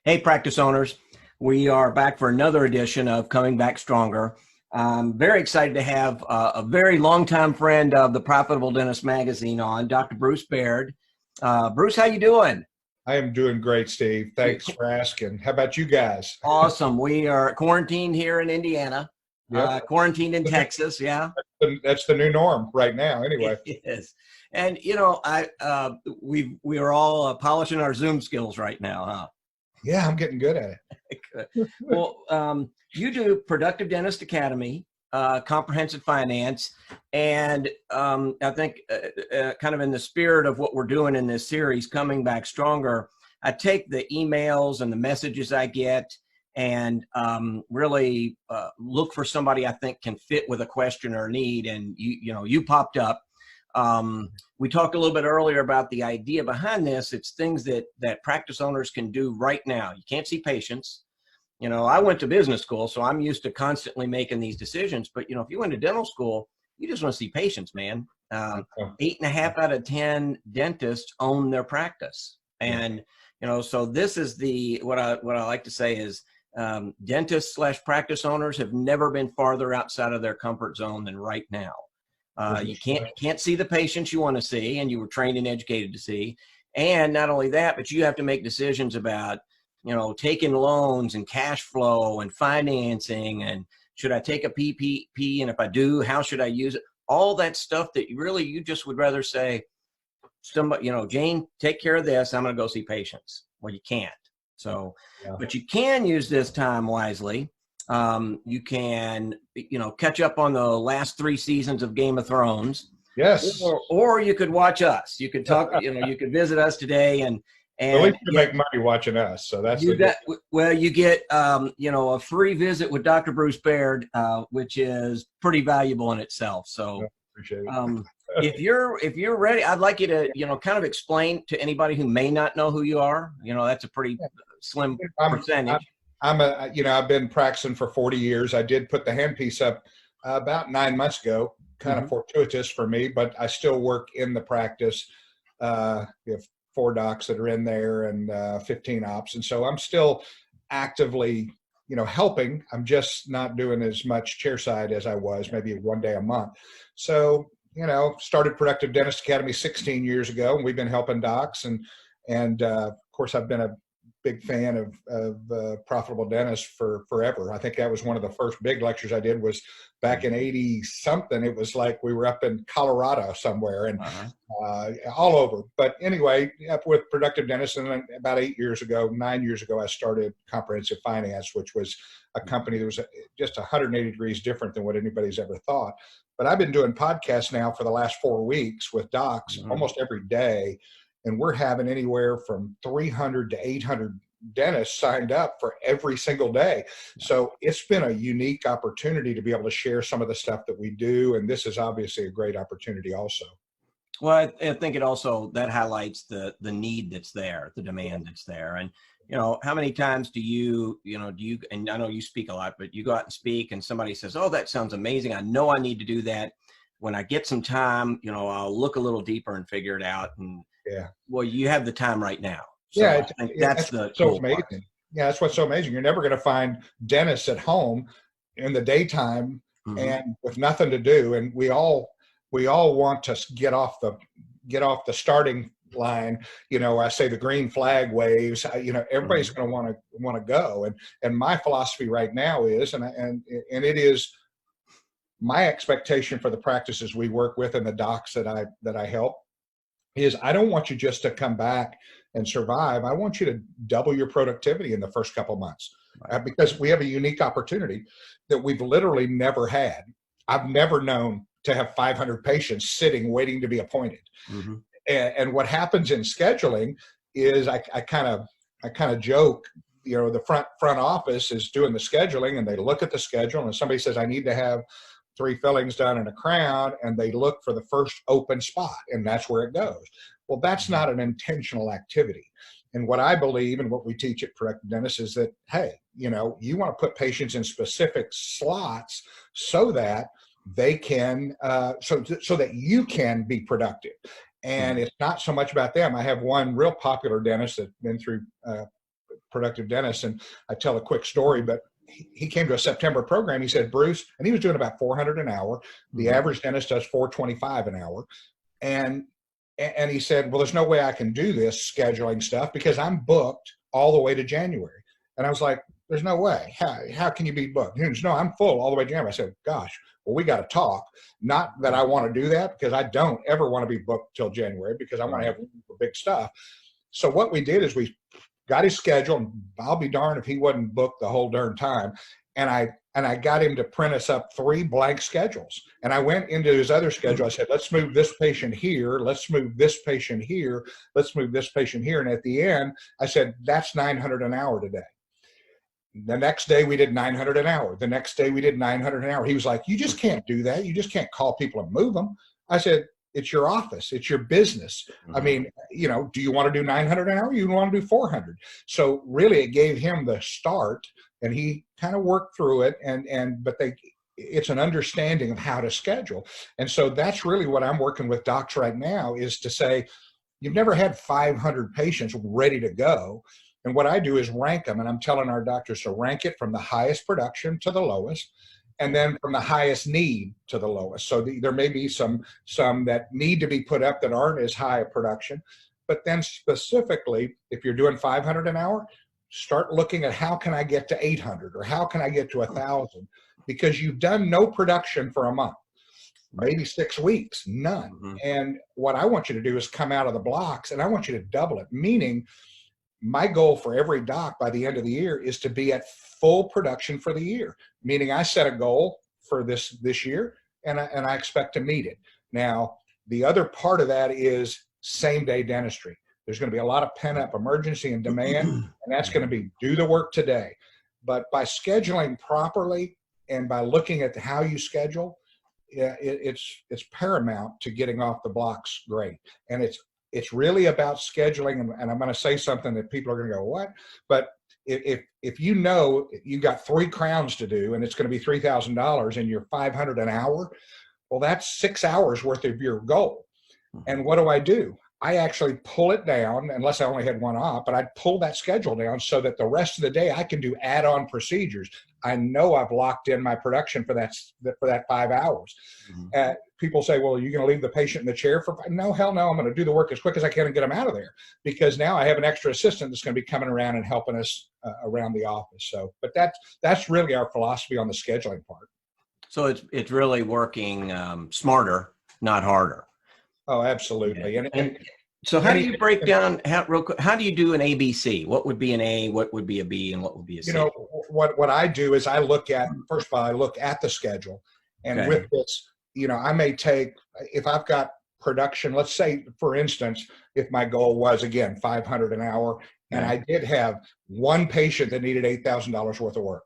Hey, practice owners. We are back for another edition of Coming Back Stronger. I'm very excited to have a very longtime friend of the Profitable Dentist magazine on, Dr. Bruce Baird. Bruce, how you doing? I am doing great, Steve. Thanks for asking. How about you guys? Awesome. We are quarantined here in Indiana, Yep. quarantined in Texas. Yeah, That's the new norm right now, anyway. it is. And we are all polishing our Zoom skills right now, huh? Yeah, I'm getting good at Good. Well, you do Productive Dentist Academy, comprehensive finance, and I think kind of in the spirit of what we're doing in this series, Coming Back Stronger, I take the emails and the messages I get and really look for somebody I think can fit with a question or need. And you popped up. We talked a little bit earlier about the idea behind this. It's things that practice owners can do right now. You can't see patients. I went to business school, so I'm used to constantly making these decisions. But, if you went to dental school, you just want to see patients, man. 8.5 out of 10 dentists own their practice. And, so this is what I like to say is dentists / practice owners have never been farther outside of their comfort zone than right now. You can't see the patients you want to see and you were trained and educated to see. And not only that, but you have to make decisions about, taking loans and cash flow and financing, and should I take a PPP? And if I do, how should I use it? All that stuff that you just would rather say, somebody, Jane, take care of this. I'm going to go see patients. Well, you can't. So, yeah. But you can use this time wisely. You can, catch up on the last 3 seasons of Game of Thrones. Yes. Or you could watch us. You could talk, you could visit us today and at least you make money watching us. So that's you get a free visit with Dr. Bruce Baird, which is pretty valuable in itself. So yeah, appreciate it. if you're ready, I'd like you to, kind of explain to anybody who may not know who you are. That's a pretty slim percentage. I've been practicing for 40 years. I did put the handpiece up about 9 months ago, kind of fortuitous for me, but I still work in the practice. We have 4 docs that are in there and 15 ops. And so I'm still actively, helping. I'm just not doing as much chairside as I was, maybe 1 day a month. So, started Productive Dentist Academy 16 years ago, and we've been helping docs. And of course, I've been a big fan of Profitable Dentists for forever. I think that was one of the first big lectures I did was back in 80 something. It was like we were up in Colorado somewhere and all over. But anyway, up with Productive Dentists, and then about 9 years ago, I started Comprehensive Finance, which was a company that was just 180 degrees different than what anybody's ever thought. But I've been doing podcasts now for the last 4 weeks with docs almost every day. And we're having anywhere from 300 to 800 dentists signed up for every single day. So it's been a unique opportunity to be able to share some of the stuff that we do. And this is obviously a great opportunity also. Well, I think it also, that highlights the need that's there, the demand that's there. And, how many times do you, and I know you speak a lot, but you go out and speak and somebody says, oh, that sounds amazing. I know I need to do that. When I get some time, I'll look a little deeper and figure it out. And yeah, well, you have the time right now. So yeah, that's the so cool amazing. part. Yeah, that's what's so amazing. You're never going to find dentists at home in the daytime and with nothing to do. And we all want to get off the starting line. I say the green flag waves. Everybody's going to want to go. And my philosophy right now is, and it is my expectation for the practices we work with and the docs that I help, is I don't want you just to come back and survive. I want you to double your productivity in the first couple months because we have a unique opportunity that we've literally never had. I've never known to have 500 patients sitting waiting to be appointed. And what happens in scheduling is I kind of joke, the front office is doing the scheduling and they look at the schedule and somebody says, I need to have 3 fillings done in a crown, and they look for the first open spot, and that's where it goes. Well, that's not an intentional activity. And what I believe and what we teach at Productive Dentists is that, hey, you want to put patients in specific slots so that they can, so that you can be productive. And it's not so much about them. I have one real popular dentist that's been through productive dentists. And I tell a quick story, but he came to a September program. He said, Bruce, and he was doing about 400 an hour. The average dentist does 425 an hour. And he said, well, there's no way I can do this scheduling stuff because I'm booked all the way to January. And I was like, there's no way. How can you be booked? He goes, no, I'm full all the way to January. I said, gosh, well, we got to talk. Not that I want to do that, because I don't ever want to be booked till January, because I want to have big stuff. So what we did is we got his schedule, and I'll be darned if he wasn't booked the whole darn time. And I got him to print us up 3 blank schedules. And I went into his other schedule. I said, let's move this patient here. Let's move this patient here. Let's move this patient here. And at the end, I said, that's 900 an hour today. The next day we did 900 an hour. The next day we did 900 an hour. He was like, you just can't do that. You just can't call people and move them. I said, it's your office. It's your business. I mean, do you want to do 900 an hour? You want to do 400. So really it gave him the start, and he kind of worked through it. But it's an understanding of how to schedule. And so that's really what I'm working with docs right now, is to say, you've never had 500 patients ready to go. And what I do is rank them, and I'm telling our doctors to rank it from the highest production to the lowest, and then from the highest need to the lowest. So there may be some that need to be put up that aren't as high a production. But then specifically, if you're doing 500 an hour, start looking at how can I get to 800 or how can I get to 1,000, because you've done no production for a month, maybe 6 weeks, none. And what I want you to do is come out of the blocks, and I want you to double it, meaning my goal for every doc by the end of the year is to be at full production for the year, meaning I set a goal for this year, and I expect to meet it. Now, the other part of that is same-day dentistry. There's going to be a lot of pent-up emergency and demand, and that's going to be do the work today. But by scheduling properly and by looking at how you schedule, it's paramount to getting off the blocks great. And it's really about scheduling, and I'm going to say something that people are going to go, what? But if you know you got 3 crowns to do and it's going to be $3,000 and you're 500 an hour, well, that's 6 hours worth of your goal. And what do? I actually pull it down, unless I only had one op, but I'd pull that schedule down so that the rest of the day I can do add-on procedures. I know I've locked in my production for that 5 hours. People say, well, are you going to leave the patient in the chair for 5? No, hell no. I'm going to do the work as quick as I can and get them out of there, because now I have an extra assistant that's going to be coming around and helping us around the office. So, but that's really our philosophy on the scheduling part. So it's really working smarter, not harder. Oh, absolutely. And so how do you break down, how do you do an ABC? What would be an A, what would be a B, and what would be a C? What I do is I look at, first of all, I look at the schedule. And with this, I may take, if I've got production, let's say, for instance, if my goal was, again, 500 an hour, and I did have one patient that needed $8,000 worth of work,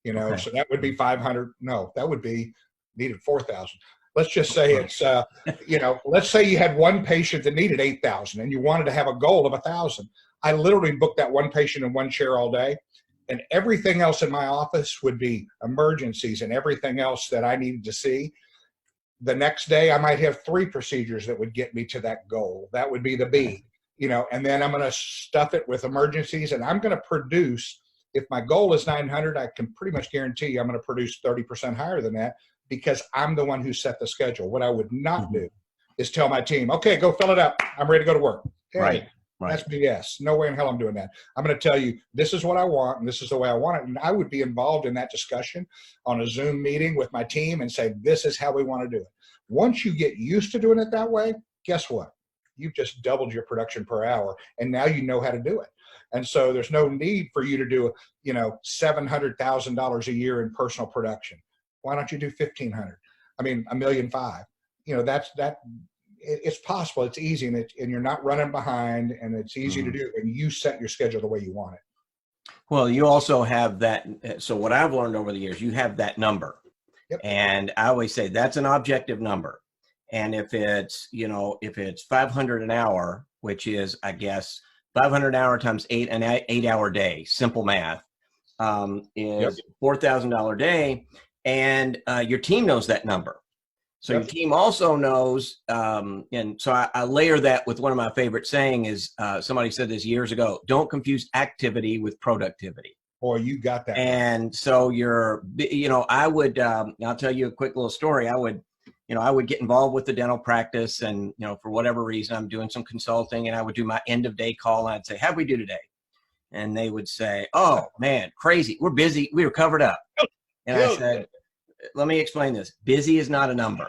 so that would be 500. No, that would be needed 4,000. Let's just say it's, let's say you had one patient that needed 8,000 and you wanted to have a goal of 1,000. I literally booked that one patient in one chair all day, and everything else in my office would be emergencies and everything else that I needed to see. The next day, I might have 3 procedures that would get me to that goal. That would be the B, and then I'm going to stuff it with emergencies, and I'm going to produce. If my goal is 900, I can pretty much guarantee you I'm going to produce 30% higher than that, because I'm the one who set the schedule. What I would not do is tell my team, okay, go fill it up. I'm ready to go to work. Hey, right. That's BS. No way in hell I'm doing that. I'm going to tell you, this is what I want, and this is the way I want it. And I would be involved in that discussion on a Zoom meeting with my team and say, this is how we want to do it. Once you get used to doing it that way, guess what? You've just doubled your production per hour, and now you know how to do it. And so there's no need for you to do, $700,000 a year in personal production. Why don't you do 1,500? I mean, $1.5 million. It's possible. It's easy, and you're not running behind, and it's easy to do. And you set your schedule the way you want it. Well, you also have that. So what I've learned over the years, you have that number, and I always say that's an objective number. And if it's, if it's 500 an hour, which is, I guess, 500 an hour times an 8-hour day, simple math, is $4,000 a day. And your team knows that number. So your team also knows, and so I layer that with one of my favorite saying is, somebody said this years ago, don't confuse activity with productivity. Boy, you got that. And so I would, I'll tell you a quick little story. I would get involved with the dental practice, and, for whatever reason, I'm doing some consulting, and I would do my end of day call, and I'd say, how'd we do today? And they would say, oh man, crazy. We're busy. We were covered up. And I said, let me explain this. Busy is not a number.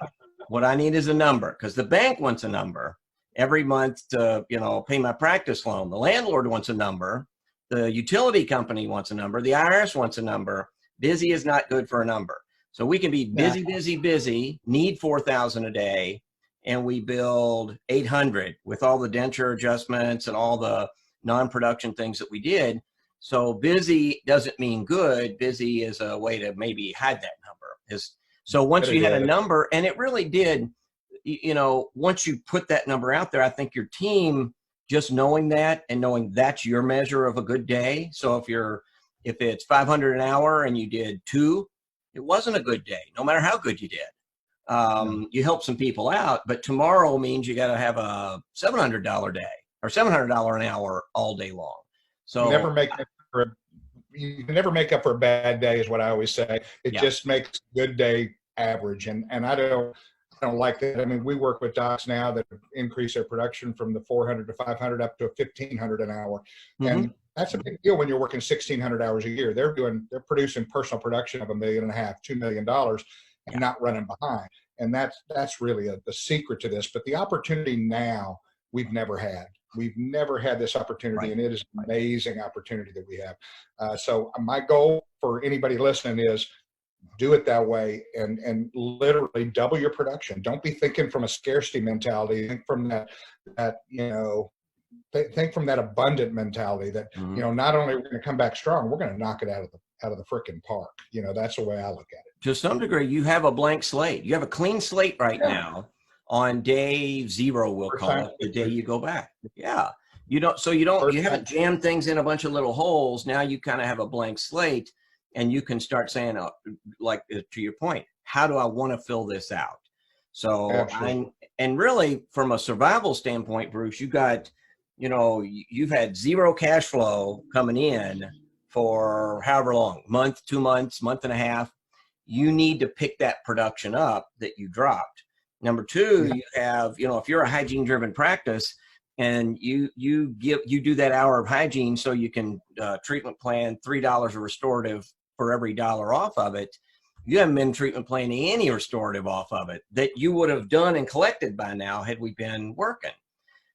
What I need is a number, because the bank wants a number every month to, pay my practice loan. The landlord wants a number. The utility company wants a number. The IRS wants a number. Busy is not good for a number. So we can be busy, need 4,000 a day, and we build 800 with all the denture adjustments and all the non-production things that we did. So busy doesn't mean good. Busy is a way to maybe hide that number. So once you had a number, and it really did, once you put that number out there, I think your team, just knowing that and knowing that's your measure of a good day. So if it's 500 an hour and you did 2, it wasn't a good day, no matter how good you did. You helped some people out, but tomorrow means you got to have a $700 day or $700 an hour all day long. So you can never make up for a bad day, is what I always say. It just makes a good day average, and I don't like that. I mean, we work with docs now that increase their production from the 400 to 500 up to 1,500 an hour, and that's a big deal when you're working 1,600 hours a year. They're producing personal production of $1.5 million, $2 million, and not running behind. And that's really the secret to this. But the opportunity now we've never had. We've never had this opportunity, and it is an amazing opportunity that we have. So my goal for anybody listening is do it that way and literally double your production. Don't be thinking from a scarcity mentality. Think from think from that abundant mentality that, not only are we going to come back strong, we're going to knock it out of the frickin' park. That's the way I look at it. To some degree, you have a blank slate. You have a clean slate right now. On day 0, we'll call it, the day you go back. Yeah. You haven't jammed things in a bunch of little holes. Now you kind of have a blank slate, and you can start saying, like, to your point, how do I want to fill this out? So and really from a survival standpoint, Bruce, you've had 0 cash flow coming in for however long, month, 2 months, month and a half. You need to pick that production up that you dropped. Number 2, you have, if you're a hygiene driven practice and you do that hour of hygiene so you can treatment plan $3 of restorative for every $1 off of it, you haven't been treatment planning any restorative off of it that you would have done and collected by now had we been working.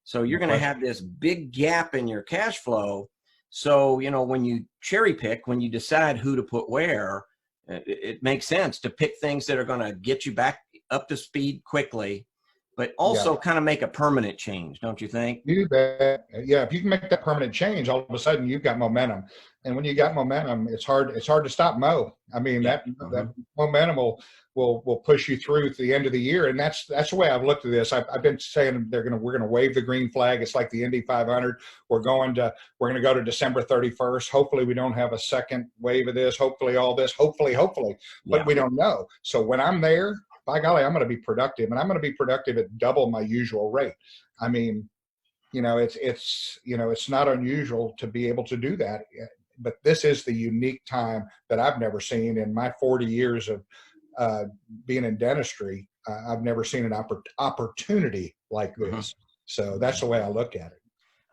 So you're going to have this big gap in your cash flow. So, when you cherry pick, when you decide who to put where, it makes sense to pick things that are going to get you back up to speed quickly, but also kind of make a permanent change, don't you think? You bet. Yeah, if you can make that permanent change, all of a sudden you've got momentum. And when you got momentum, it's hard to stop Mo. I mean, that momentum will push you through to the end of the year. And that's the way I've looked at this. I've been saying we're gonna wave the green flag. It's like the Indy 500. We're gonna go to December 31st. Hopefully we don't have a second wave of this. Hopefully all this. Hopefully. But we don't know. So when I'm there, by golly, I'm going to be productive, and I'm going to be productive at double my usual rate. I mean, it's not unusual to be able to do that, but this is the unique time that I've never seen in my 40 years of being in dentistry. I've never seen an opportunity like this. So that's the way I look at it.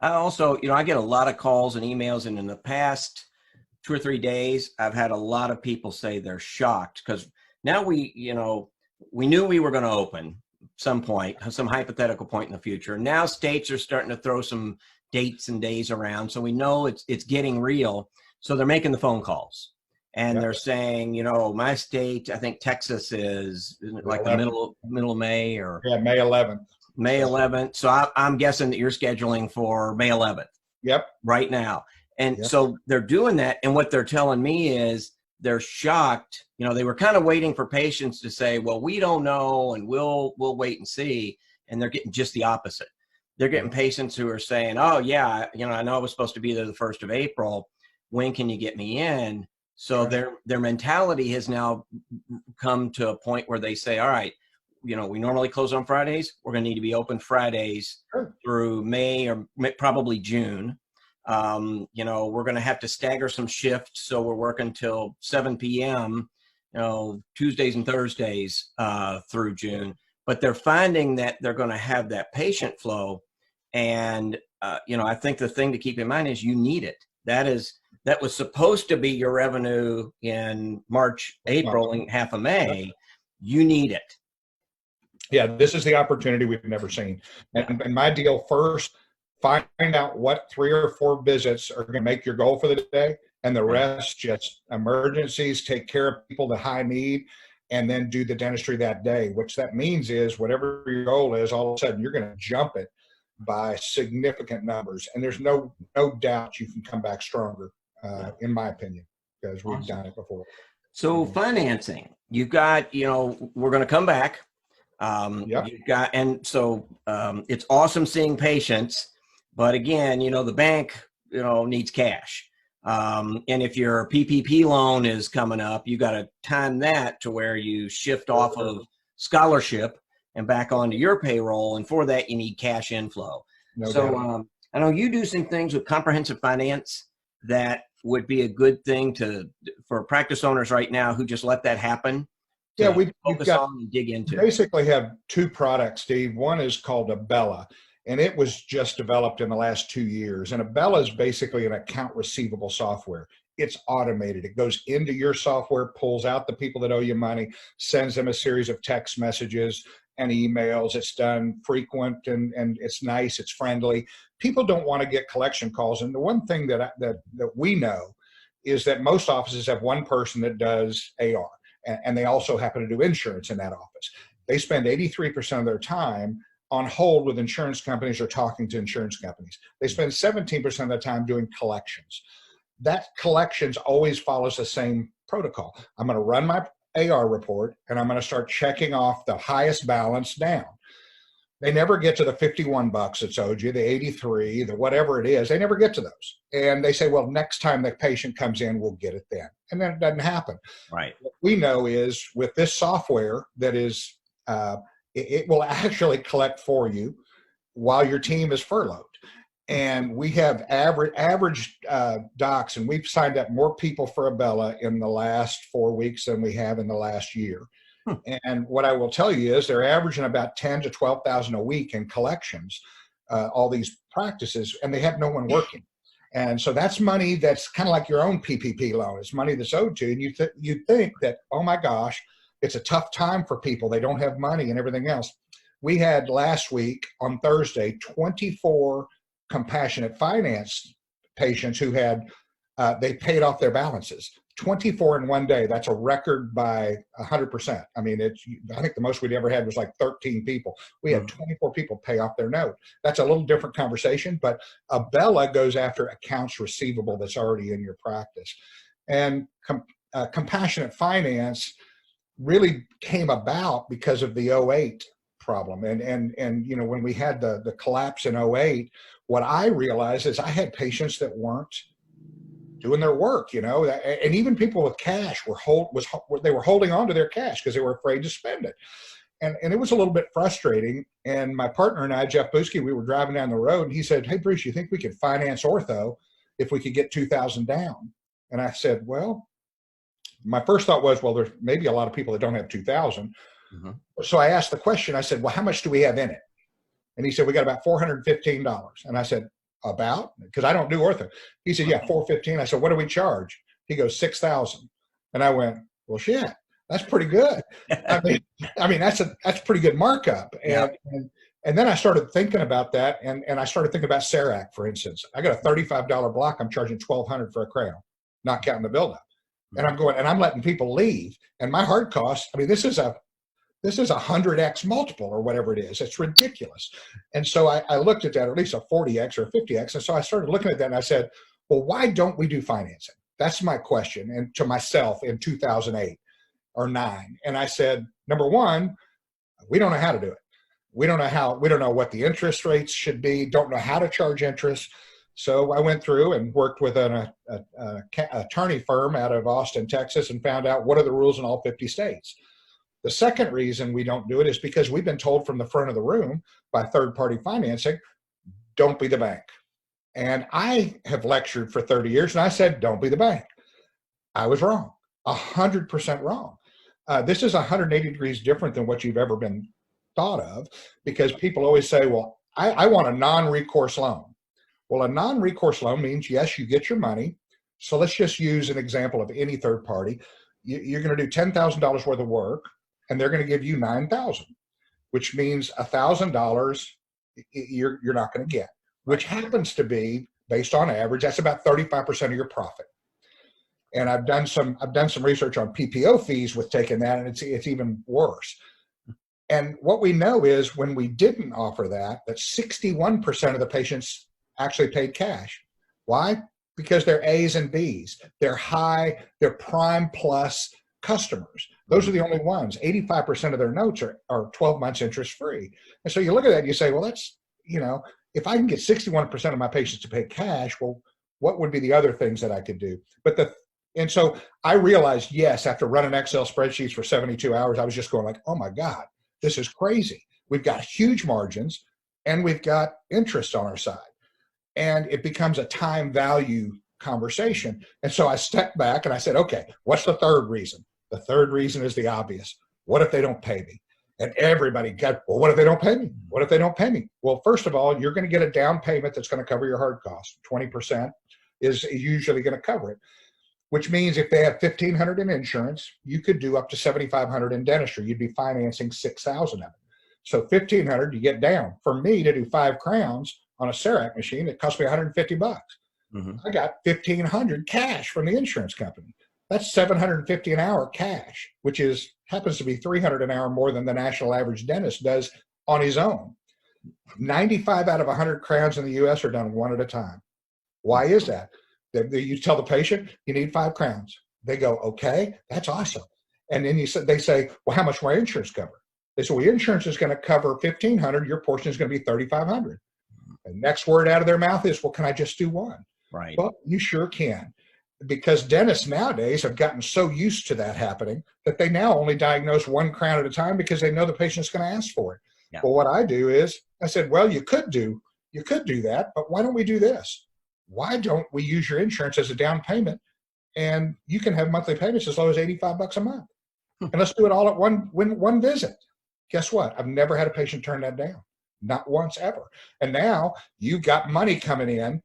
I also, I get a lot of calls and emails, and in the past 2 or 3 days, I've had a lot of people say they're shocked because now we knew we were going to open some hypothetical point in the future. Now states are starting to throw some dates and days around. So we know it's getting real. So they're making the phone calls and they're saying, my state, I think Texas is like the middle of May or May 11th. May 11th. So I'm guessing that you're scheduling for May 11th. Yep. Right now. And so they're doing that. And what they're telling me is they're shocked. They were kind of waiting for patients to say, well, we don't know, and we'll wait and see. And they're getting just the opposite. They're getting patients who are saying, oh yeah, I know I was supposed to be there the 1st of April. When can you get me in? So their mentality has now come to a point where they say, all right, we normally close on Fridays. We're going to need to be open Fridays Sure. through May or probably June. We're going to have to stagger some shifts. So we're working till 7 p.m., Tuesdays and Thursdays through June. But they're finding that they're going to have that patient flow. And, I think the thing to keep in mind is you need it. That was supposed to be your revenue in March, April, and half of May. You need it. Yeah, this is the opportunity we've never seen. And my deal first, find out what 3 or 4 visits are going to make your goal for the day, and the rest just emergencies, take care of people that high need, and then do the dentistry that day. Which that means is whatever your goal is, all of a sudden you're going to jump it by significant numbers. And there's no doubt you can come back stronger, in my opinion, because we've done it before. So financing, you've got, we're going to come back. You've got, and so it's awesome seeing patients, but again, the bank, needs cash. And if your PPP loan is coming up, you got to time that to where you shift off of scholarship and back onto your payroll. And for that, you need cash inflow. I know you do some things with comprehensive finance that would be a good thing for practice owners right now who just let that happen. Yeah, we dig into. Basically have 2 products, Steve. One is called Abella, and it was just developed in the last 2 years. And Abella is basically an account receivable software. It's automated. It goes into your software, pulls out the people that owe you money, sends them a series of text messages and emails. It's done frequent, and it's nice. It's friendly. People don't want to get collection calls. And the one thing that we know is that most offices have one person that does AR. And they also happen to do insurance in that office. They spend 83% of their time on hold with insurance companies or talking to insurance companies. They spend 17% of the time doing collections. That collections always follows the same protocol. I'm going to run my AR report, and I'm going to start checking off the highest balance down. They never get to the $51 that's owed you, the 83, the whatever it is. They never get to those. And they say, well, next time the patient comes in, we'll get it then. And then it doesn't happen. Right. What we know is with this software that is, it will actually collect for you while your team is furloughed. And we have average docs, and we've signed up more people for Abella in the last 4 weeks than we have in the last year. And what I will tell you is they're averaging about 10 to 12,000 a week in collections, all these practices, and they have no one working. And so that's money that's kind of like your own PPP loan. It's money that's owed to you. And you think that, oh my gosh, it's a tough time for people. They don't have money and everything else. We had last week on Thursday, 24 compassionate finance patients who had, they paid off their balances. 24 in one day. That's a record by 100%. I mean, I think the most we'd ever had was like 13 people. We had 24 people pay off their note. That's a little different conversation, but Abella goes after accounts receivable that's already in your practice. And compassionate finance really came about because of the 2008 problem. And when we had the collapse in 2008, what I realized is I had patients that weren't doing their work, and even people with cash were holding on to their cash because they were afraid to spend it. And it was a little bit frustrating. And my partner and I, Jeff Buski, we were driving down the road, and he said, "Hey, Bruce, you think we could finance ortho if we could get 2,000 down?" And I said, well, my first thought was, well, there's maybe a lot of people that don't have 2,000. So I asked the question, I said, well, how much do we have in it? And he said, we got about $415. And I said, about? Because I don't do ortho. He said, yeah, $415. I said, what do we charge? He goes, $6,000. And I went, well, shit, that's pretty good. I mean, that's pretty good markup. And then I started thinking about that, and I started thinking about CERAC, for instance. I got a $35 block. I'm charging $1,200 for a crown, not counting the buildup. And I'm going, and I'm letting people leave. And my hard cost, I mean, this is a 100x multiple or whatever it is. It's ridiculous. And so I looked at that, or at least a 40x or a 50x. And so I started looking at that, and I said, well, why don't we do financing? That's my question. And to myself in 2008 or 9. And I said, number one, we don't know how to do it. We don't know what the interest rates should be, don't know how to charge interest. So I went through and worked with an attorney firm out of Austin, Texas, and found out what are the rules in all 50 states. The second reason we don't do it is because we've been told from the front of the room by third-party financing, don't be the bank. And I have lectured for 30 years, and I said, don't be the bank. I was wrong, 100% wrong. This is 180 degrees different than what you've ever been thought of, because people always say, well, I want a non-recourse loan. Well, a non-recourse loan means, yes, you get your money. So let's just use an example of any third party. You're going to do $10,000 worth of work, and they're going to give you $9,000, which means $1,000 you're not going to get, which happens to be, based on average, that's about 35% of your profit. And I've done some research on PPO fees with taking that, and it's even worse. And what we know is when we didn't offer that 61% of the patients actually paid cash. Why? Because they're A's and B's. They're they're prime plus customers. Those are the only ones. 85% of their notes are 12 months interest free. And so you look at that and you say, well, that's, if I can get 61% of my patients to pay cash, well, what would be the other things that I could do? And so I realized, yes, after running Excel spreadsheets for 72 hours, I was just going like, oh my God, this is crazy. We've got huge margins and we've got interest on our side. And it becomes a time value conversation. And so I stepped back and I said, okay, what's the third reason? The third reason is the obvious. What if they don't pay me? And everybody got, well, what if they don't pay me? What if they don't pay me? Well, first of all, you're going to get a down payment that's going to cover your hard costs. 20% is usually going to cover it, which means if they have $1,500 in insurance, you could do up to $7,500 in dentistry. You'd be financing $6,000 of it. So $1,500 you get down. For me to do 5 crowns on a CEREC machine, it cost me $150. Mm-hmm. I got $1,500 cash from the insurance company. That's $750 an hour cash, which happens to be $300 an hour more than the national average dentist does on his own. 95 out of 100 crowns in the U.S. are done one at a time. Why is that? You tell the patient, you need 5 crowns. They go, okay, that's awesome. And then they say, well, how much will my insurance cover? They say, well, your insurance is going to cover $1,500. Your portion is going to be $3,500. And next word out of their mouth is, well, can I just do 1? Right. Well, you sure can. Because dentists nowadays have gotten so used to that happening that they now only diagnose 1 crown at a time because they know the patient's going to ask for it. Yeah. Well, what I do is I said, well, you could do that, but why don't we do this? Why don't we use your insurance as a down payment, and you can have monthly payments as low as $85 a month, and let's do it all at one visit. Guess what? I've never had a patient turn that down, not once ever. And now you've got money coming in,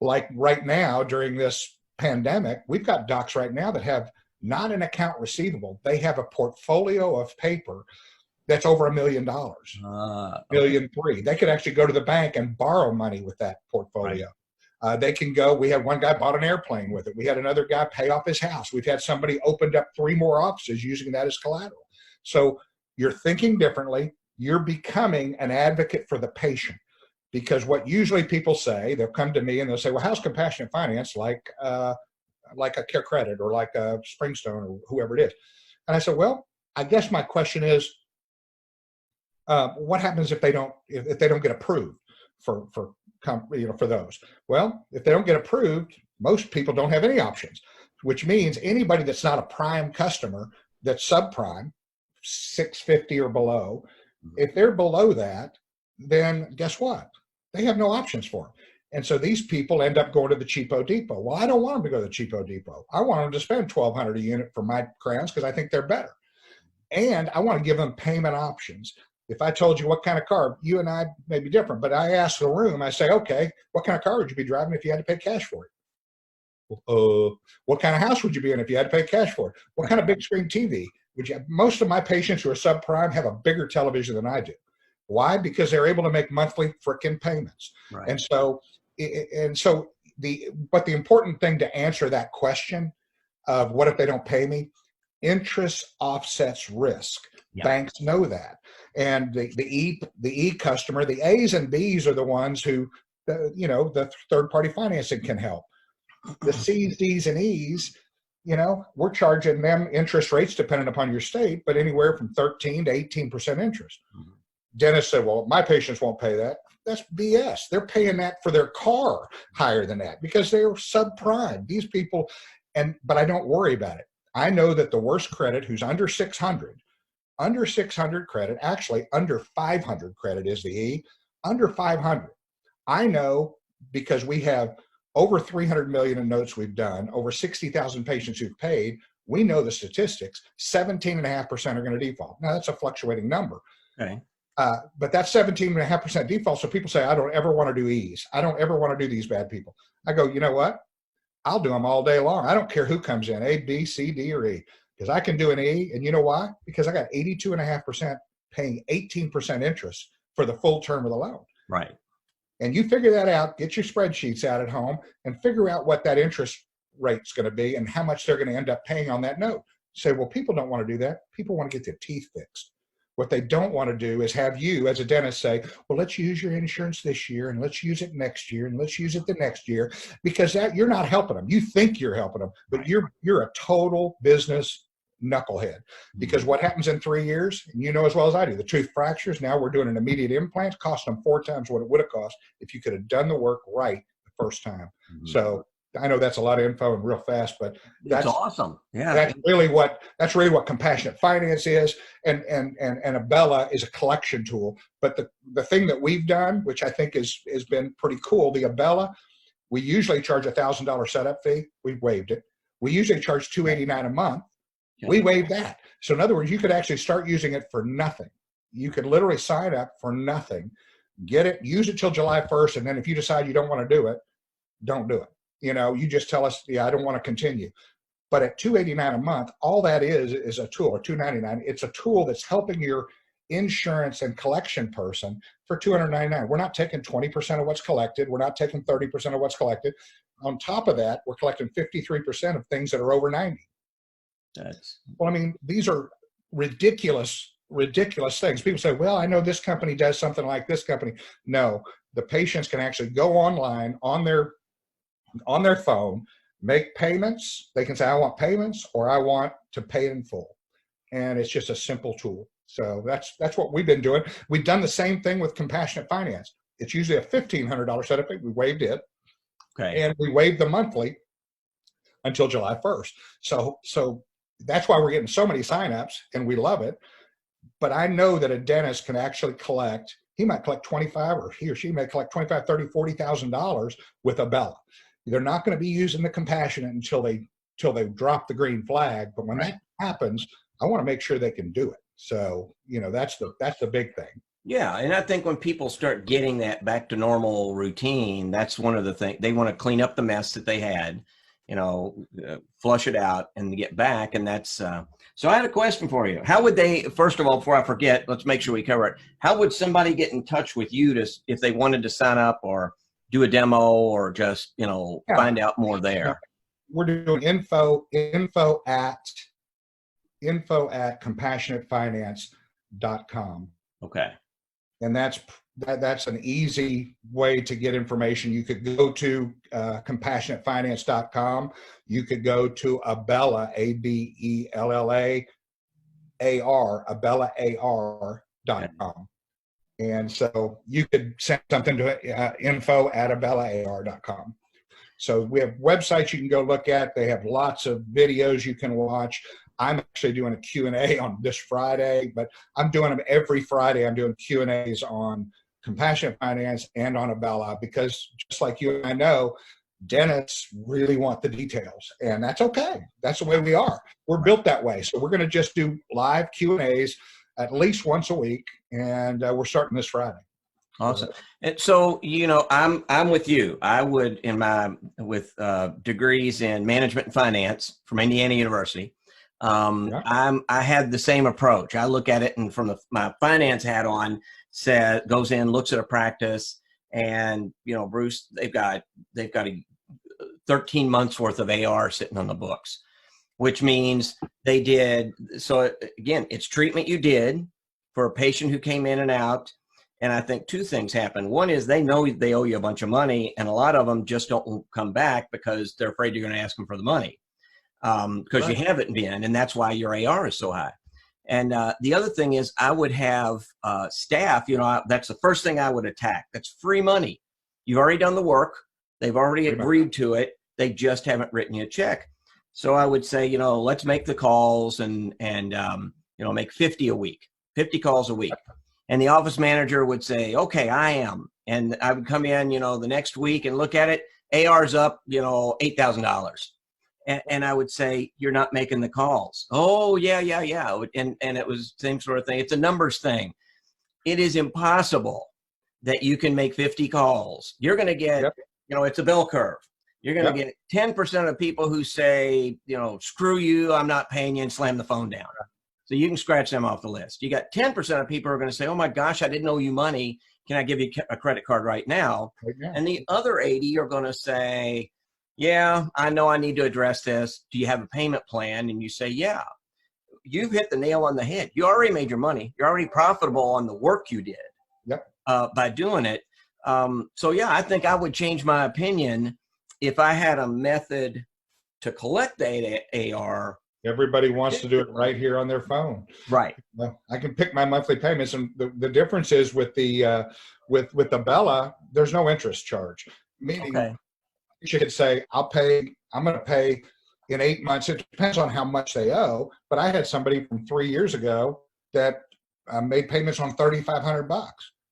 like right now during this pandemic, we've got docs right now that have not an account receivable. They have a portfolio of paper that's over $1 million, $1.3 million. They could actually go to the bank and borrow money with that portfolio. Right. They can go. We had one guy bought an airplane with it. We had another guy pay off his house. We've had somebody opened up 3 more offices using that as collateral. So you're thinking differently. You're becoming an advocate for the patient, because what usually people say, they'll come to me and they'll say, well, how's compassionate finance like a Care Credit or like a Springstone or whoever it is? And I said, well, I guess my question is, what happens if they don't get approved for those? Well, if they don't get approved, most people don't have any options, which means anybody that's not a prime customer, that's subprime, 650 or below, if they're below that, then guess what? They have no options for them. And so these people end up going to the cheapo depot. Well, I don't want them to go to the cheapo depot. I want them to spend $1,200 a unit for my crowns because I think they're better. And I want to give them payment options. If I told you what kind of car, you and I may be different, but I ask the room, I say, okay, what kind of car would you be driving if you had to pay cash for it? What kind of house would you be in if you had to pay cash for it? What kind of big screen TV would you have? Most of my patients who are subprime have a bigger television than I do. Why? Because they're able to make monthly frickin' payments. Right. And so the important thing to answer that question of what if they don't pay me, interest offsets risk. Yep. Banks know that. And the E customer, the A's and B's are the ones who, the third party financing can help. The C's, D's, and E's, we're charging them interest rates depending upon your state, but anywhere from 13 to 18% interest. Mm-hmm. Dentist said, well, my patients won't pay that. That's BS. They're paying that for their car higher than that because they're subprime. These people, but I don't worry about it. I know that the worst credit, who's under 600 credit, actually under 500 credit is the E, under 500. I know because we have over 300 million in notes we've done, over 60,000 patients who've paid. We know the statistics, 17.5% are going to default. Now that's a fluctuating number. Okay. But that's 17.5% default. So people say, I don't ever want to do E's. I don't ever want to do these bad people. I go, you know what? I'll do them all day long. I don't care who comes in, A, B, C, D, or E, because I can do an E. And you know why? Because I got 82.5% paying 18% interest for the full term of the loan. Right. And you figure that out, get your spreadsheets out at home and figure out what that interest rate's going to be and how much they're going to end up paying on that note. Say, well, people don't want to do that. People want to get their teeth fixed. What they don't want to do is have you as a dentist say, well, let's use your insurance this year and let's use it next year and let's use it the next year, because that you're not helping them. You think you're helping them, but you're a total business knucklehead, because what happens in 3 years, and you know as well as I do, the tooth fractures. Now we're doing an immediate implant, cost them 4 times what it would have cost if you could have done the work right the first time. So I know that's a lot of info and real fast, but that's awesome. Yeah, that's really what compassionate finance is, and Abella is a collection tool. But the thing that we've done, which I think has been pretty cool, the Abella, we usually charge $1,000 setup fee. We've waived it. We usually charge $289 a month. We waived that. So in other words, you could actually start using it for nothing. You could literally sign up for nothing, get it, use it till July 1st, and then if you decide you don't want to do it, don't do it. You know, you just tell us, yeah, I don't want to continue. But at $289 a month, all that is a tool, or $299. It's a tool that's helping your insurance and collection person for $299. We're not taking 20% of what's collected. We're not taking 30% of what's collected. On top of that, we're collecting 53% of things that are over 90. Well, I mean, these are ridiculous things. People say, well, I know this company does something like this company. No, the patients can actually go online on their phone, make payments. They can say, I want payments, or I want to pay in full. And it's just a simple tool. So that's what we've been doing. We've done the same thing with compassionate finance. It's usually a $1,500 setup fee. We waived it. Okay. And we waived the monthly until July 1st. So that's why we're getting so many signups, and we love it. But I know that a dentist can actually collect, he might collect 25, or he or she may collect 25, 30, $40,000 with Abella. They're not going to be using the compassionate until they drop the green flag. But when that happens, I want to make sure they can do it. So, you know, that's the big thing. Yeah. And I think when people start getting that back to normal routine, that's one of the things. They want to clean up the mess that they had, you know, flush it out and get back. And that's, so I had a question for you. How would they, first of all, before I forget, let's make sure we cover it. How would somebody get in touch with you if they wanted to sign up or do a demo, or just, you know, find out more there? We're doing info at compassionatefinance.com. Okay. And that's an easy way to get information. You could go to compassionatefinance.com. You could go to Abella, ABELLA AR, AbellaAR.com. And so you could send something to info at AbellaAR.com. So we have websites you can go look at. They have lots of videos you can watch. I'm actually doing a Q&A on this Friday, but I'm doing them every Friday. I'm doing Q&As on compassionate finance and on Abella, because just like you and I know, dentists really want the details, and that's okay. That's the way we are. We're built that way. So we're going to just do live Q&As at least once a week, and we're starting this Friday. Awesome. And so, you know, I'm with you. I would, with degrees in management and finance from Indiana University, I had the same approach. I look at it, and from my finance hat on, goes in, looks at a practice, and, you know, Bruce, they've got 13 months worth of AR sitting on the books, which means they did. So again, it's treatment you did for a patient who came in and out. And I think two things happen. One is they know they owe you a bunch of money, and a lot of them just don't come back because they're afraid you're going to ask them for the money, because you haven't been, and that's why your AR is so high. And the other thing is, I would have staff, you know, that's the first thing I would attack. That's free money. You've already done the work. They've already agreed to it. They just haven't written you a check. So I would say, let's make the calls and make 50 a week, 50 calls a week. And the office manager would say, okay, I am. And I would come in, the next week and look at it. AR's up, $8,000. And I would say, you're not making the calls. Oh, yeah. And it was the same sort of thing. It's a numbers thing. It is impossible that you can make 50 calls. You're going to get, it's a bell curve. You're going to get 10% of people who say, screw you, I'm not paying you, and slam the phone down. So you can scratch them off the list. You got 10% of people who are going to say, oh my gosh, I didn't owe you money. Can I give you a credit card right now? And the other 80 are going to say, yeah, I know I need to address this. Do you have a payment plan? And you say, yeah. You've hit the nail on the head. You already made your money. You're already profitable on the work you did by doing it. I think I would change my opinion if I had a method to collect the AR. Everybody wants to do it right here on their phone. Right. Well, I can pick my monthly payments, and the difference is with the Bella, there's no interest charge. Meaning, you could say, I'm going to pay in 8 months. It depends on how much they owe. But I had somebody from 3 years ago that made payments on $3,500,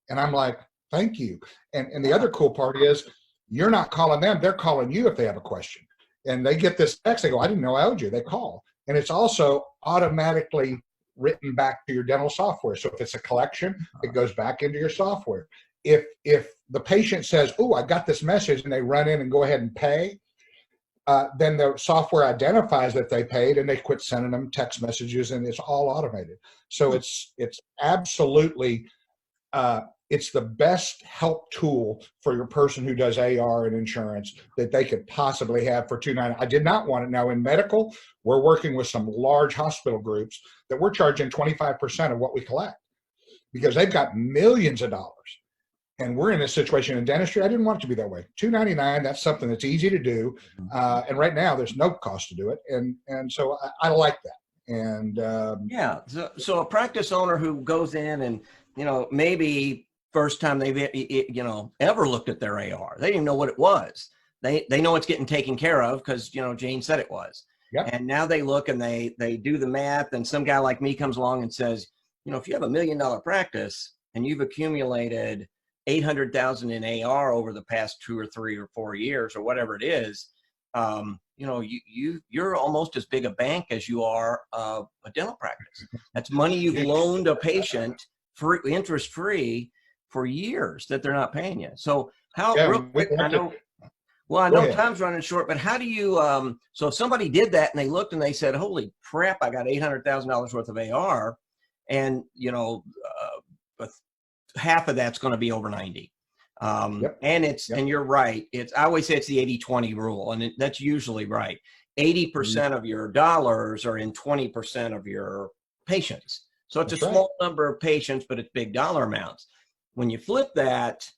and I'm like, thank you. And the other cool part is, you're not calling them; they're calling you if they have a question. And they get this text. They go, I didn't know I owed you. They call. And it's also automatically written back to your dental software. So if it's a collection, it goes back into your software. If the patient says, oh, I got this message, and they run in and go ahead and pay, then the software identifies that they paid, and they quit sending them text messages, and it's all automated. So it's absolutely, it's the best help tool for your person who does AR and insurance that they could possibly have for $299. I did not want it. Now in medical, we're working with some large hospital groups that we're charging 25% of what we collect because they've got millions of dollars. And we're in a situation in dentistry. I didn't want it to be that way. $299, that's something that's easy to do. And right now there's no cost to do it. And so I like that. And so a practice owner who goes in and, maybe first time they've ever looked at their AR, they didn't even know what it was. They know it's getting taken care of because Jane said it was. And now they look and they do the math, and some guy like me comes along and says, if you have $1 million practice and you've accumulated 800,000 in AR over the past 2 or 3 or 4 years or whatever it is, you're almost as big a bank as you are a dental practice. That's money you've loaned a patient for interest free for years that they're not paying you. So real quick, I know time's running short, but how do you, so if somebody did that and they looked and they said, holy crap, I got $800,000 worth of AR, and, half of that's going to be over 90. And and you're right. I always say it's the 80-20 rule, and that's usually right. 80% of your dollars are in 20% of your patients. So it's a small number of patients, but it's big dollar amounts. When you flip that,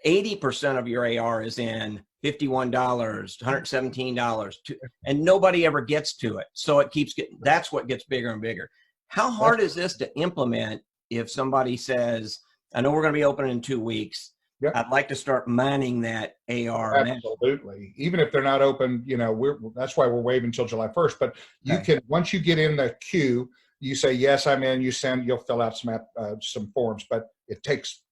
80% of your AR is in $51, $117, and nobody ever gets to it. So it keeps that's what gets bigger and bigger. How hard is this to implement if somebody says, I know we're going to be open in 2 weeks. I'd like to start mining that AR. Absolutely. Even if they're not open, that's why we're waiving until July 1st. But you can, once you get in the queue, you say, yes, I'm in, you'll fill out some forms, but it takes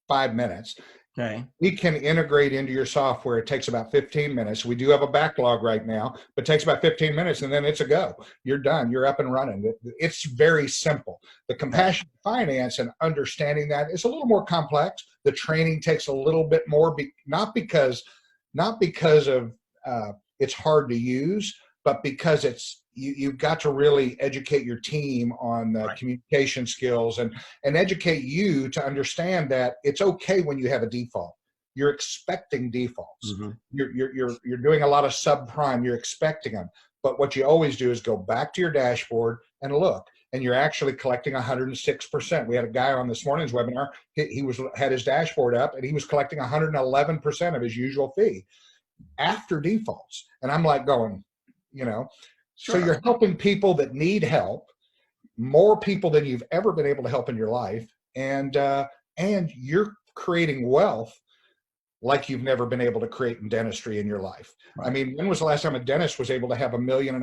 5 minutes. Okay. We can integrate into your software. It takes about 15 minutes. We do have a backlog right now, but it takes about 15 minutes, and then it's a go. You're done. You're up and running. It's very simple. The compassionate finance and understanding that is a little more complex. The training takes a little bit more, not because of it's hard to use, but because you've got to really educate your team on the communication skills and educate you to understand that it's okay when you have a default. You're expecting defaults. Mm-hmm. You're doing a lot of subprime. You're expecting them. But what you always do is go back to your dashboard and look, and you're actually collecting 106%. We had a guy on this morning's webinar. He had his dashboard up, and he was collecting 111% of his usual fee after defaults. And I'm like going, So you're helping people that need help, more people than you've ever been able to help in your life, and you're creating wealth like you've never been able to create in dentistry in your life. Right. I mean, when was the last time a dentist was able to have $1.5 million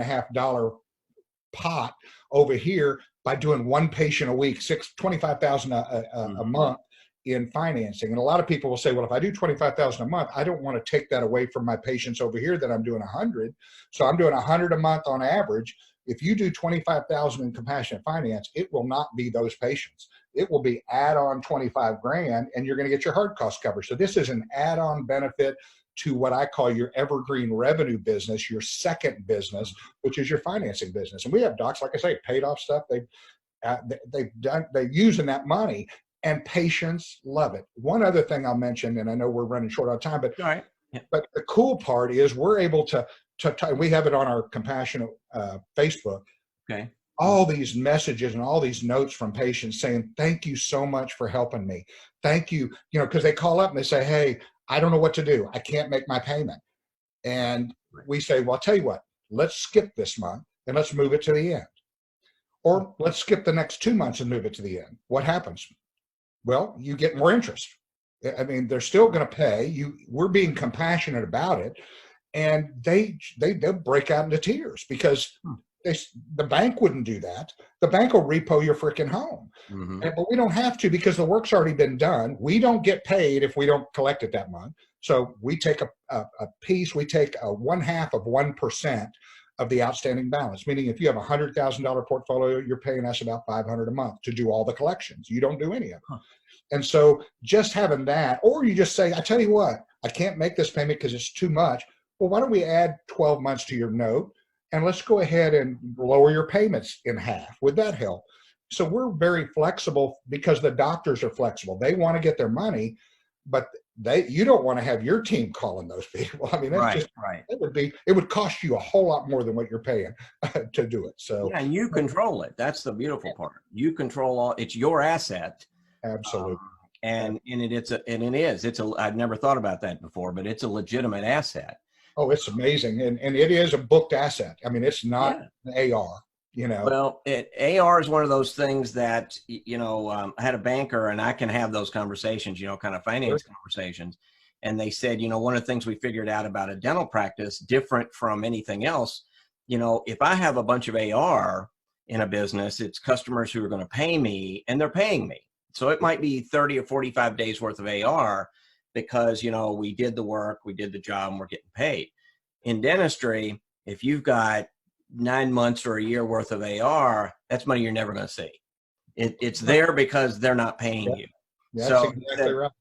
pot over here by doing one patient a week, 25,000 a month in financing? And a lot of people will say, well, if I do 25,000 a month, I don't want to take that away from my patients over here that I'm doing 100. So I'm doing 100 a month on average. If you do 25,000 in compassionate finance, it will not be those patients. It will be add-on 25 grand, and you're going to get your hard cost covered. So this is an add-on benefit to what I call your evergreen revenue business, your second business, which is your financing business. And we have docs, like I say, paid off stuff. They're using that money, and patients love it. One other thing I'll mention, and I know we're running short on time, but all right. Yeah. But the cool part is we're able to we have it on our compassionate Facebook. Okay. All these messages and all these notes from patients saying, thank you so much for helping me. Thank you. You know, because they call up and they say, hey, I don't know what to do. I can't make my payment. And we say, well, I'll tell you what, let's skip this month and let's move it to the end. Or let's skip the next 2 months and move it to the end. What happens? Well, you get more interest. I mean, they're still going to pay you. We're being compassionate about it. And they'll break out into tears because the bank wouldn't do that. The bank will repo your freaking home. But we don't have to because the work's already been done. We don't get paid if we don't collect it that month. So we take a piece, we take a 0.5% of the outstanding balance, meaning if you have a $100,000 portfolio, you're paying us about $500 a month to do all the collections. You don't do any of it. And so just having that, or you just say, I tell you what, I can't make this payment because it's too much. Well, why don't we add 12 months to your note and let's go ahead and lower your payments in half. Would that help? So we're very flexible because the doctors are flexible. They want to get their money, but you don't want to have your team calling those people. I mean, that's it would cost you a whole lot more than what you're paying to do it. So yeah, and you control it. That's the beautiful part. You control all. It's your asset. Absolutely. And I've never thought about that before, but it's a legitimate asset. Oh, it's amazing. And it is a booked asset. I mean, it's not an AR, you know. Well, AR is one of those things that, I had a banker and I can have those conversations, kind of finance conversations. And they said, one of the things we figured out about a dental practice, different from anything else, if I have a bunch of AR in a business, it's customers who are going to pay me and they're paying me. So it might be 30 or 45 days worth of AR because, we did the work, we did the job, and we're getting paid. In dentistry, if you've got 9 months or a year worth of AR, that's money you're never going to see. It's there because they're not paying you. That's exactly right.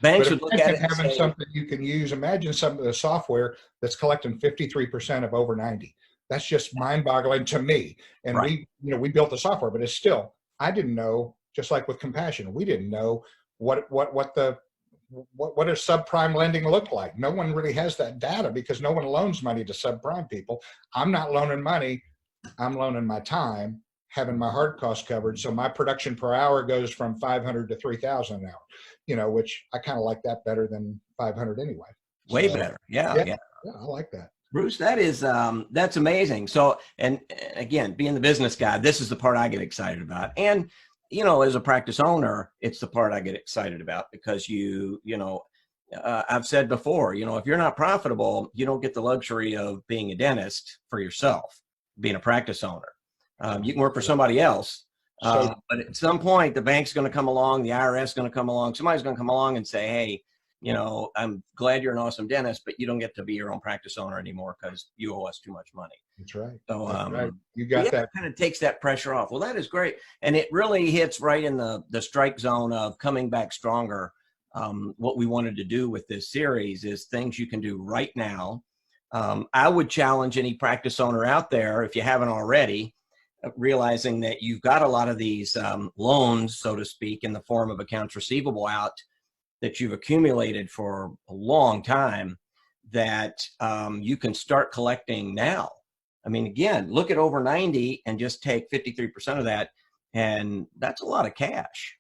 Banks would look at it and having say, something you can use. Imagine some of the software that's collecting 53% of over 90. That's just mind-boggling to me. And we built the software, but it's still, I didn't know. Just like with compassion, we didn't know what does subprime lending look like. No one really has that data because no one loans money to subprime people. I'm not loaning money. I'm loaning my time, having my hard costs covered. So my production per hour goes from 500 to 3,000 an hour, which I kind of like that better than 500 anyway. Way better. Yeah, I like that. Bruce, that's amazing. So, and again, being the business guy, this is the part I get excited about. And as a practice owner, it's the part I get excited about because I've said before, if you're not profitable, you don't get the luxury of being a dentist for yourself, being a practice owner. You can work for somebody else, but at some point, the bank's going to come along, the IRS is going to come along, somebody's going to come along and say, hey, I'm glad you're an awesome dentist, but you don't get to be your own practice owner anymore because you owe us too much money. That's right. So, right. You got that. Kind of takes that pressure off. Well, that is great. And it really hits right in the strike zone of coming back stronger. What we wanted to do with this series is things you can do right now. I would challenge any practice owner out there, if you haven't already, realizing that you've got a lot of these loans, so to speak, in the form of accounts receivable out that you've accumulated for a long time that you can start collecting now. I mean, again, look at over 90 and just take 53% of that. And that's a lot of cash.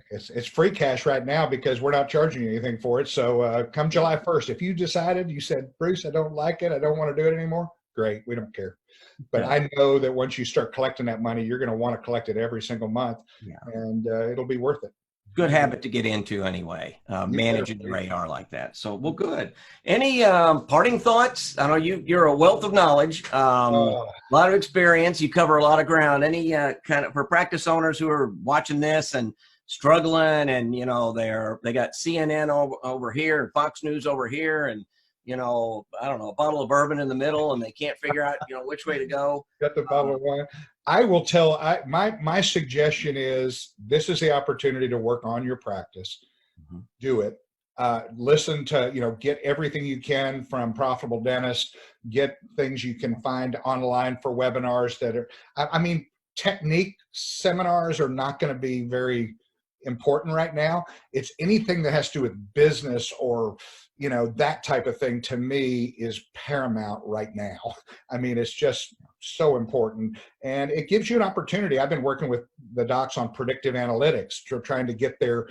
It's free cash right now because we're not charging you anything for it. So come July 1st, if you said, Bruce, I don't like it, I don't want to do it anymore, great, we don't care. But I know that once you start collecting that money, you're going to want to collect it every single month, and it'll be worth it. good habit to get into anyway, managing your AR like that. So, well, good. Any parting thoughts? I know you're a wealth of knowledge, a lot of experience. You cover a lot of ground. Any kind of, for practice owners who are watching this and struggling, and you know they got CNN over here and Fox News over here, and you know, I don't know, a bottle of bourbon in the middle, and they can't figure out, you know, which way to go. Got the bottle of wine. I will tell, my suggestion is this is the opportunity to work on your practice. Mm-hmm. Do it. Listen to, you know, get everything you can from Profitable Dentist, get things you can find online for webinars that are, I mean, technique seminars are not going to be very important right now. It's anything that has to do with business or, you know, that type of thing to me is paramount right now. I mean, it's just so important, and it gives you an opportunity. I've been working with the docs on predictive analytics, trying to get their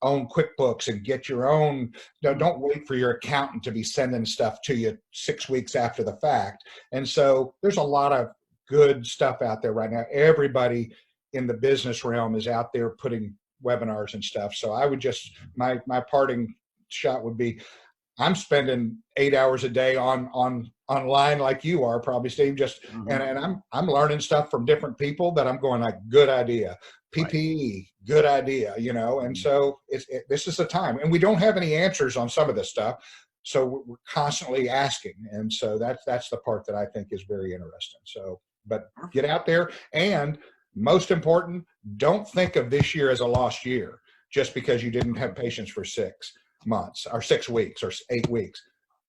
own QuickBooks and get your own. Don't wait for your accountant to be sending stuff to you 6 weeks after the fact. And so there's a lot of good stuff out there right now. Everybody in the business realm is out there putting webinars and stuff. So I would just, my parting shot would be, I'm spending 8 hours a day online like you are probably, Steve, just, mm-hmm. and I'm learning stuff from different people that I'm going like, good idea. PPE, right. Good idea, you know? And so this is the time, and we don't have any answers on some of this stuff. So we're constantly asking. And so that's the part that I think is very interesting. So, but get out there, and most important, don't think of this year as a lost year just because you didn't have patients for 6 months or 6 weeks or 8 weeks.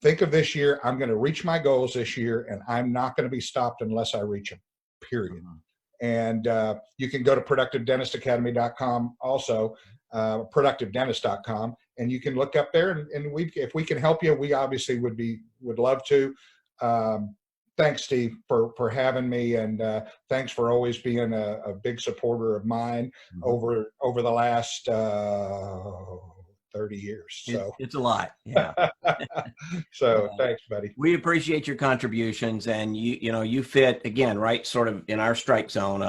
Think of this year, I'm going to reach my goals this year, and I'm not going to be stopped unless I reach them, period. Mm-hmm. And you can go to productivedentistacademy.com also, productivedentist.com, and you can look up there, and if we can help you, we obviously would love to. Thanks, Steve, for having me, and thanks for always being a big supporter of mine over the last 30 years. So it's a lot. Yeah. So thanks, buddy. We appreciate your contributions, and you fit again, right, sort of in our strike zone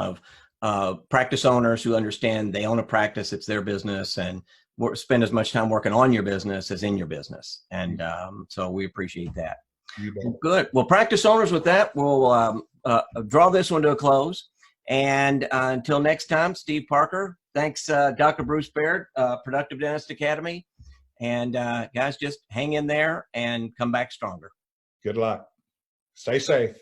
of practice owners who understand they own a practice, it's their business, and spend as much time working on your business as in your business. And so we appreciate that. Well, good. Well, practice owners, with that, we'll draw this one to a close. And until next time, Steve Parker, thanks, Dr. Bruce Baird, Productive Dentist Academy. And guys, just hang in there and come back stronger. Good luck. Stay safe.